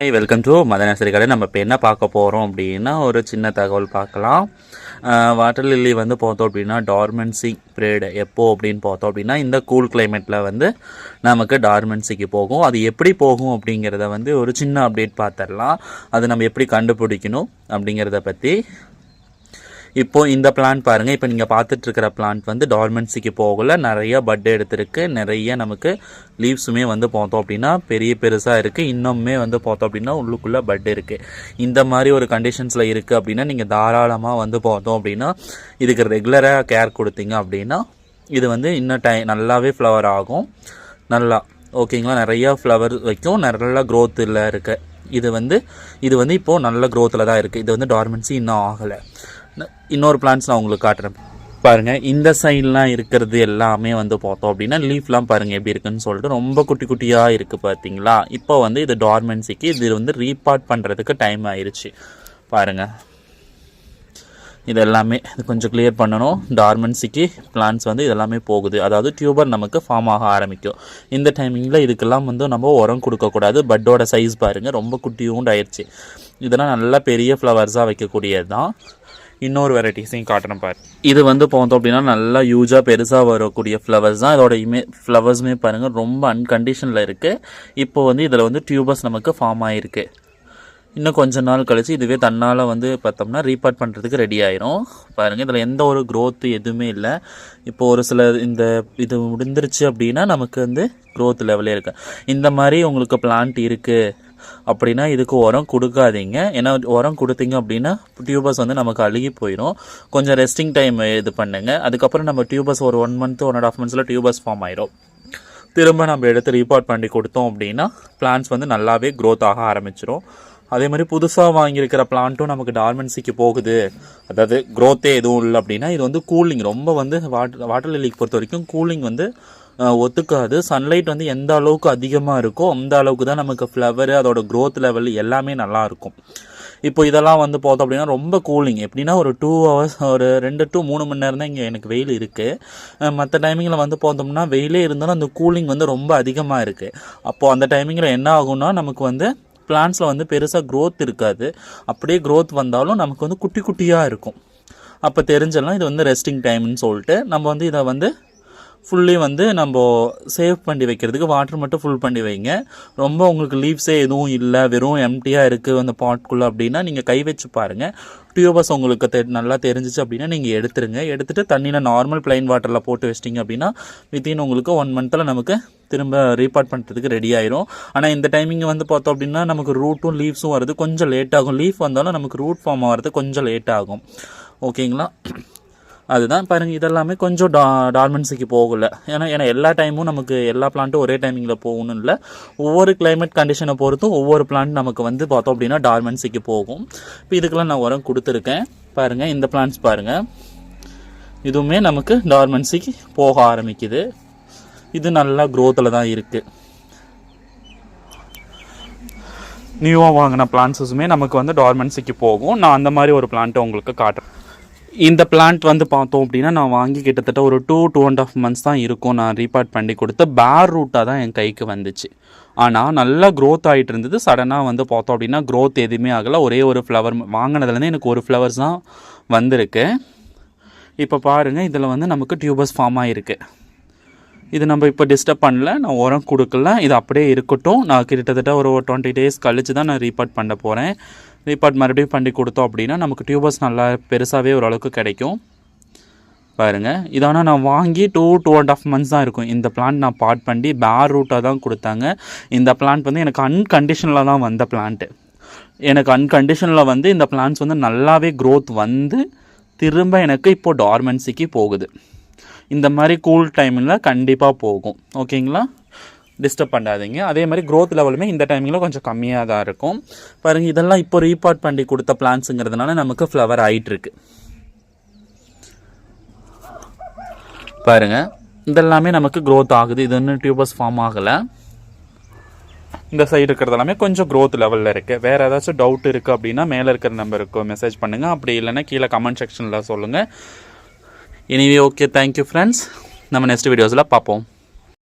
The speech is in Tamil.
வெல்கம் டு மத நர்சரி கடை. நம்ம இப்போ என்ன பார்க்க போகிறோம் அப்படின்னா ஒரு சின்ன தகவல் பார்க்கலாம். வாட்டர் லில்லி வந்து பார்த்தோம் அப்படின்னா டார்மென்சி பீரியட் எப்போ அப்படின்னு பார்த்தோம் அப்படின்னா இந்த கூல் கிளைமேட்டில் வந்து நமக்கு டார்மென்சிக்கு போகும். அது எப்படி போகும் அப்படிங்கிறத வந்து ஒரு சின்ன அப்டேட் பார்த்துடலாம். அது நம்ம எப்படி கண்டுபிடிக்கணும் அப்படிங்கிறத பற்றி. இப்போது இந்த பிளான்ட் பாருங்கள். இப்போ நீங்கள் பார்த்துட்ருக்கிற பிளான்ட் வந்து டார்மென்சிக்கு போகல, நிறைய பட் எடுத்துருக்கு, நிறைய நமக்கு லீவ்ஸுமே வந்து பார்த்தோம் அப்படின்னா பெருசாக இருக்குது. இன்னுமே வந்து பார்த்தோம் அப்படின்னா உள்ளுக்குள்ளே பட் இருக்குது. இந்த மாதிரி ஒரு கண்டிஷன்ஸில் இருக்குது அப்படின்னா நீங்கள் தாராளமாக வந்து பார்த்தோம் அப்படின்னா இதுக்கு ரெகுலராக கேர் கொடுத்தீங்க அப்படின்னா இது வந்து இன்னும் நல்லாவே ஃப்ளவர் ஆகும். நல்லா ஓகேங்களா, நிறையா ஃப்ளவர் வைக்கும், நல்லா க்ரோத்தில் இருக்குது. இது வந்து இப்போது நல்ல க்ரோத்தில் தான் இருக்குது. இது வந்து டார்மென்சி இன்னும் ஆகலை. இன்னொரு பிளான்ட்ஸ் நான் உங்களுக்கு காட்டுறேன் பாருங்கள். இந்த சைட்லாம் இருக்கிறது எல்லாமே வந்து பார்த்தோம் அப்படின்னா லீஃப்லாம் பாருங்கள் எப்படி இருக்குன்னு சொல்லிட்டு ரொம்ப குட்டி குட்டியாக இருக்குது பார்த்தீங்களா. இப்போ வந்து இது டார்மென்சிக்கு இது வந்து ரீபார்ட் பண்ணுறதுக்கு டைம் ஆயிடுச்சு பாருங்கள். இது எல்லாமே இது கொஞ்சம் கிளியர் பண்ணணும். டார்மென்சிக்கு பிளான்ட்ஸ் வந்து இதெல்லாமே போகுது, அதாவது டியூபர் நமக்கு ஃபார்ம் ஆக ஆரம்பிக்கும். இந்த டைமிங்கில் இதுக்கெல்லாம் வந்து நம்ம உரம் கொடுக்கக்கூடாது. பட்டோட சைஸ் பாருங்கள் ரொம்ப குட்டியும் ஆயிடுச்சு. இதெல்லாம் நல்லா பெரிய ஃப்ளவர்ஸாக வைக்கக்கூடியது தான். இன்னொரு வெரைட்டிஸையும் காட்டணும் பாரு. இது வந்து பார்த்தோம் அப்படின்னா நல்லா யூஜாக பெருசாக வரக்கூடிய ஃப்ளவர்ஸ் தான். இதோட ஃப்ளவர்ஸுமே பாருங்கள் ரொம்ப அன்கண்டிஷனில் இருக்குது. இப்போ வந்து இதில் வந்து டியூபர்ஸ் நமக்கு ஃபார்ம் ஆகிருக்கு. இன்னும் கொஞ்ச நாள் கழிச்சு இதுவே தன்னால் வந்து பார்த்தோம்னா ரீபார்ட் பண்ணுறதுக்கு ரெடி ஆயிரும் பாருங்கள். இதில் எந்த ஒரு க்ரோத்து எதுவுமே இல்லை. இப்போ ஒரு சில இது முடிந்துருச்சு அப்படின்னா நமக்கு வந்து க்ரோத் லெவலே இருக்குது. இந்த மாதிரி உங்களுக்கு பிளான்ட் இருக்குது அப்படின்னா இதுக்கு உரம் கொடுக்காதீங்க. ஏன்னா உரம் கொடுத்தீங்க அப்படின்னா டியூபர்ஸ் வந்து நமக்கு அழுகி போயிடும். கொஞ்சம் ரெஸ்டிங் டைம் இது பண்ணுங்க. அதுக்கப்புறம் நம்ம டியூபர்ஸ் ஒரு 1 month 1.5 months டியூபர்ஸ் ஃபார்ம் ஆயிடும். திரும்ப நம்ம எடுத்து ரீபார்ட் பண்ணி கொடுத்தோம் அப்படின்னா பிளான்ட்ஸ் வந்து நல்லாவே க்ரோத் ஆக ஆரம்பிச்சிடும். அதே மாதிரி புதுசாக வாங்கியிருக்கிற பிளான்ட்டும் நமக்கு டார்மென்சிக்கு போகுது, அதாவது க்ரோத்தே எதுவும் இல்லை அப்படின்னா இது வந்து கூலிங் ரொம்ப வந்து வாட்டர் லில்லிக்கு பொறுத்த வரைக்கும் கூலிங் வந்து ஒத்துக்காது. சன்லைட் வந்து எந்த அளவுக்கு அதிகமாக இருக்கோ அந்த அளவுக்கு தான் நமக்கு ஃப்ளவரு அதோட க்ரோத் லெவல் எல்லாமே நல்லாயிருக்கும். இப்போ இதெல்லாம் வந்து பார்த்தோம் அப்படின்னா ரொம்ப கூலிங் எப்படின்னா ஒரு 2 hours ஒரு 2 to 3 மணி நேரம் தான் இங்கே எனக்கு வெயில் இருக்குது. மற்ற டைமிங்கில் வந்து பார்த்தோம்னா வெயிலே இருந்தாலும் அந்த கூலிங் வந்து ரொம்ப அதிகமாக இருக்குது. அப்போது அந்த டைமிங்கில் என்ன ஆகும்னா நமக்கு வந்து பிளான்ட்ஸில் வந்து பெருசாக க்ரோத் இருக்காது. அப்படியே க்ரோத் வந்தாலும் நமக்கு வந்து குட்டி குட்டியாக இருக்கும். அப்போ தெரிஞ்சிடலாம் இது வந்து ரெஸ்டிங் டைம்னு சொல்லிட்டு நம்ம வந்து இதை வந்து ஃபுல்லி வந்து நம்ம சேவ் பண்ணி வைக்கிறதுக்கு வாட்டர் மட்டும் ஃபுல் பண்ணி வைங்க. ரொம்ப உங்களுக்கு லீவ்ஸே எதுவும் இல்லை, வெறும் எம்டியாக இருக்குது அந்த பாட்குள்ளே அப்படின்னா நீங்கள் கை வச்சு பாருங்கள். டியூபர்ஸ் உங்களுக்கு நல்லா தெரிஞ்சிச்சு அப்படின்னா நீங்கள் எடுத்துருங்க. எடுத்துகிட்டு தண்ணியில் நார்மல் பிளைன் வாட்டரில் போட்டு வச்சிட்டிங்க அப்படின்னா வித்தின் உங்களுக்கு 1 month நமக்கு திரும்ப ரீபார்ட் பண்ணுறதுக்கு ரெடி ஆயிரும். ஆனால் இந்த டைமிங் வந்து பார்த்தோம் அப்படின்னா நமக்கு ரூட்டும் லீவ்ஸும் வருது கொஞ்சம் லேட் ஆகும். லீஃப் வந்தாலும் நமக்கு ரூட் ஃபார்ம் ஆகிறது கொஞ்சம் லேட் ஆகும். ஓகேங்களா, அதுதான் பாருங்கள். இதெல்லாமே கொஞ்சம் டார்மென்சிக்கு போகலை. ஏன்னா எல்லா டைமும் நமக்கு எல்லா பிளான்ட்டும் ஒரே டைமிங்கில் போகணும் இல்லை. ஒவ்வொரு கிளைமேட் கண்டிஷனை பொறுத்தும் ஒவ்வொரு பிளான்ட் நமக்கு வந்து பார்த்தோம் அப்படின்னா டார்மென்சிக்கு போகும். இப்போ இதுக்கெல்லாம் நான் உரம் கொடுத்துருக்கேன் பாருங்கள். இந்த பிளான்ட்ஸ் பாருங்கள், இதுவுமே நமக்கு டார்மென்சிக்கு போக ஆரம்பிக்குது. இது நல்லா க்ரோத்தில் தான் இருக்குது. நியூவாக வாங்கின பிளான்ட்ஸுமே நமக்கு வந்து டார்மென்சிக்கு போகும். நான் அந்த மாதிரி ஒரு பிளான்ட்டை உங்களுக்கு காட்டுறேன். இந்த பிளான்ட் வந்து பார்த்தோம் அப்படின்னா நான் வாங்கி கிட்டத்தட்ட ஒரு 2.5 months தான் இருக்கும். நான் ரீபார்ட் பண்ணி கொடுத்து பேர் ரூட்டாக தான் என் கைக்கு வந்துச்சு. ஆனால் நல்லா க்ரோத் ஆகிட்டு இருந்தது. சடனாக வந்து பார்த்தோம் அப்படின்னா க்ரோத் எதுவுமே ஆகலை. ஒரே ஒரு ஃப்ளவர் வாங்கினதுலேருந்து எனக்கு ஒரு ஃப்ளவர்ஸ் தான் வந்திருக்கு. இப்போ பாருங்கள், இதில் வந்து நமக்கு டியூபர்ஸ் ஃபார்ம் ஆகிருக்கு. இது நம்ம இப்போ டிஸ்டர்ப் பண்ணல, நான் உரம் கொடுக்கல, இது அப்படியே இருக்கட்டும். நான் கிட்டத்தட்ட ஒரு 20 days கழித்து தான் நான் ரீபார்ட் பண்ண போகிறேன். ரீபார்ட் மறுபடியும் பண்ணி கொடுத்தோம் அப்படின்னா நமக்கு டியூபர்ஸ் நல்லா பெருசாகவே ஓரளவுக்கு கிடைக்கும் பாருங்கள். இதனால் நான் வாங்கி 2.5 months தான் இருக்கும். இந்த பிளான்ட் நான் பாட் பண்ணி பேர் ரூட்டாக தான் கொடுத்தாங்க. இந்த பிளான்ட் வந்து எனக்கு அன்கண்டிஷனில் தான் வந்த பிளான்ட்டு. எனக்கு அன்கண்டிஷனில் வந்து இந்த பிளான்ட்ஸ் வந்து நல்லாவே க்ரோத் வந்து திரும்ப எனக்கு இப்போது டார்மென்சிக்கு போகுது. இந்த மாதிரி கூல் டைமில் கண்டிப்பாக போகும். ஓகேங்களா, டிஸ்டர்ப் பண்ணாதீங்க. அதே மாதிரி க்ரோத் லெவலுமே இந்த டைமிங்கில் கொஞ்சம் கம்மியாக தான் இருக்கும் பாருங்கள். இதெல்லாம் இப்போ ரீபார்ட் பண்ணி கொடுத்த பிளான்ஸுங்கிறதுனால நமக்கு ஃப்ளவர் ஆகிட்டுருக்கு பாருங்கள். இதெல்லாமே நமக்கு க்ரோத் ஆகுது. இது இன்னும் டியூபர்ஸ் ஃபார்ம் ஆகலை. இந்த சைடு இருக்கிறது எல்லாமே கொஞ்சம் க்ரோத் லெவலில் இருக்குது. வேறு ஏதாச்சும் டவுட் இருக்குது அப்படின்னா மேலே இருக்கிற நம்பருக்கு மெசேஜ் பண்ணுங்கள். அப்படி இல்லைன்னா கீழே கமெண்ட் செக்ஷனில் சொல்லுங்கள். Anyway okay, thank you friends. நம்ம நெக்ஸ்ட் வீடியோஸில் பார்ப்போம்.